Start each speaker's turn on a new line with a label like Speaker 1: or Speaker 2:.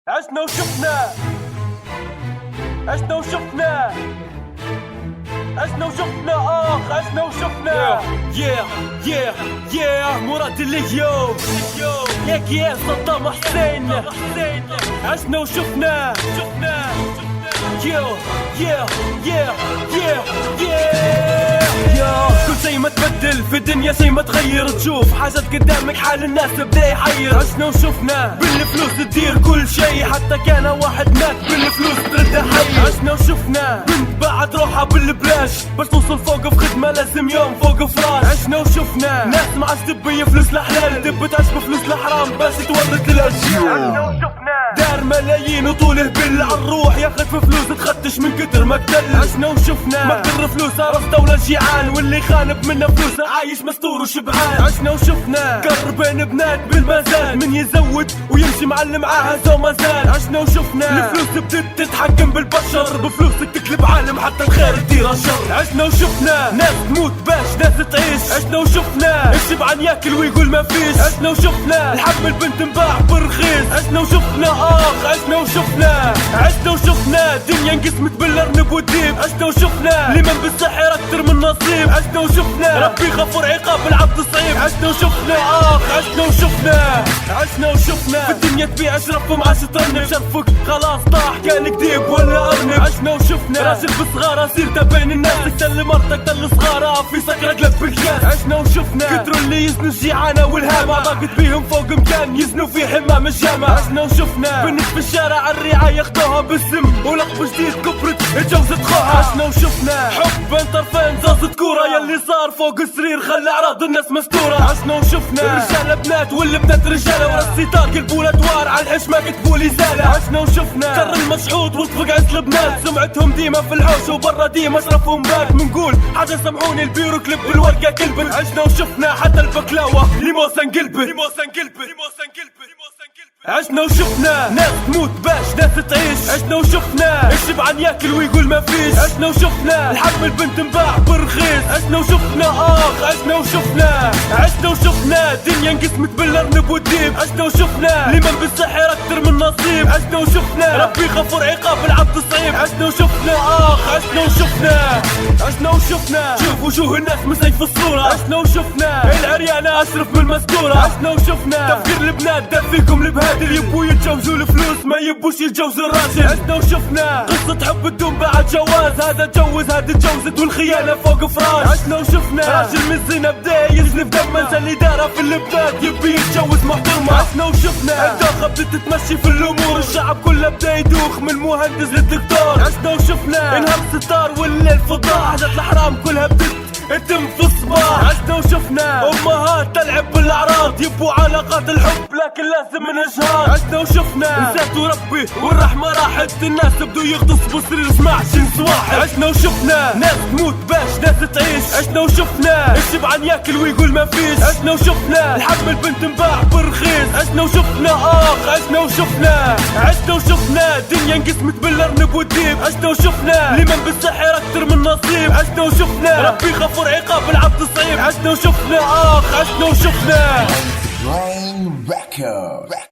Speaker 1: عشنا وشفنا عشنا وشفنا عشنا وشفنا عشنا وشفنا مراد اليوم يا صدام حسين عشنا وشفنا كل شي ما تبدل في الدنيا، شي ما تغير، تشوف حاجات قدامك حال الناس بدا يحير. عشنا وشفنا بالفلوس تدير كل شي، حتى كان واحد مات بالفلوس ترد حي. عشنا وشفنا بنت بعد روحها بالبلاش باش توصل فوق في خدمة لازم يوم فوق فراش. عشنا وشفنا ناس ما عادش تبي فلوس الحلال، تبي تعيش بفلوس الحرام باش تورث للاجيال. عشنا وشفنا دار ملايين وطوله بال عالروح، ياخد في فلوس تخدش من كتر ما قتل. عشنا وشفنا ما قدر فلوسها راس دولة جيعان، واللي خانب منها فلوسها عايش مستور وشبعان. عشنا وشفنا قربين بنات بالمازال، من يزود ويمشي معلم معاها زو مازال. عشنا وشفنا الفلوس بدت تتحكم بالبشر، بفلوسك تقلب عالم حتى الخير تدير الشر. عشنا وشفنا ناس تموت باش ناس تعيش. عشنا وشفنا الشبعان ياكل ويقول ما فيش. عشنا وشفنا الحب البنت انباع بالرخيص. عشنا وشفنا عشنا وشفنا عشنا وشفنا الدنيا انقسمت بالارنب والديب. عشنا وشفنا لمن بالسحر اكتر من نصيب. عشنا وشفنا ربي غفور عقاب العبد صعيب. عشنا وشفنا عشنا وشفنا عشنا وشفنا في الدنيا تبيع اشرف مع شطرنب، شرفك خلاص طاح كان كديب ولا ارنب. عشنا وشفنا راجل بصغاره سيرته بين الناس، تقتل مرتك تل صغاره في سكر قلب بالكاس. عشنا وشفنا كتروا اللي يزنوا الجيعانه والهامه، ضاقت بيهم فوق مكان يزنوا في حمام الجامع. عشنا وشفنا بنت في الشارع الريعه ياخدوها بالسم، ولقب جديد كبرت اتجوزت خوها. عشنا وشفنا حب بين طرفين زازت كوره، يلي صار فوق السرير خلى اعراض الناس مستوره. عشنا وشفنا الرجاله بنات والبنات رجاله، ورا الستار قلبوا الادوار على الحشمه كتبوا لي زاله. عشنا وشفنا شر المشحوط وصفق عز البنات، سمعتهم ديما في الحوش وبرا ديما اشرفهم بات. منقول حاجه سامحوني البيرو كلب الورقه كلبت. عشنا وشفنا حتى البكلاوه ليموسا انقلبت. عشنا وشفنا ناس تموت باش ناس تعيش. عشنا وشفنا الشبعان ياكل ويقول ما فيش. عشنا وشفنا الحب البنت انباع بالرخيص. عشنا وشفنا عشنا وشفنا عشنا وشفنا الدنيا انقسمت بالارنب والديب. عشنا وشفنا لمن بالسحر اكتر من نصيب. عشنا وشفنا ربي غفور عقاب العبد صعيب. عشنا وشفنا عشنا وشفنا عشنا وشفنا شوف وجوه الناس مسيف الصورة. عشنا وشفنا العريانة اشرف من المستورة. عشنا وشفنا تفكير البنات دار فيكم البهادل، يبوا يتجوزوا الفلوس ما يبوش يتجوزوا الراجل. عشنا وشفنا قصة حب بدون بعد جواز، هذا تجوز هذا تجوزت والخيانة فوق فراش. عشنا وشفنا راجل من الزنا بدا يجلف دم اللي دارها في البنات يبي يتجوز محترمة. عشنا وشفنا الدوخة بدت تتمشي في الامور، الشعب كله بدا يدوخ من المهندس للدكتور. عشنا وشفنا انهار ستار والليل فضاء، حاجات الحرام كلها بدت اتم في الصباح. عشنا وشفنا امهات تلعب بالاعراض، يبوا علاقات الحب لكن لازم من اشهار. عشنا وشفنا نسيتوا ربي والرحمه راحت، الناس بدوا يغتصبوا سرير سماع جنس واحد. عشنا وشفنا ناس تموت باش ناس تعيش. عشنا وشفنا الشبعان ياكل ويقول ما فيش. عشنا وشفنا الحب البنت انباع بالرخيص. عشنا وشفنا عشنا وشفنا عشنا وشفنا الدنيا انقسمت بالارنب والديب. عشنا وشفنا لمن بالسحر اكتر من نصيب. عشنا وشفنا ربي غفور عقاب العبد صعيب. عشنا وشفنا عشنا وشفنا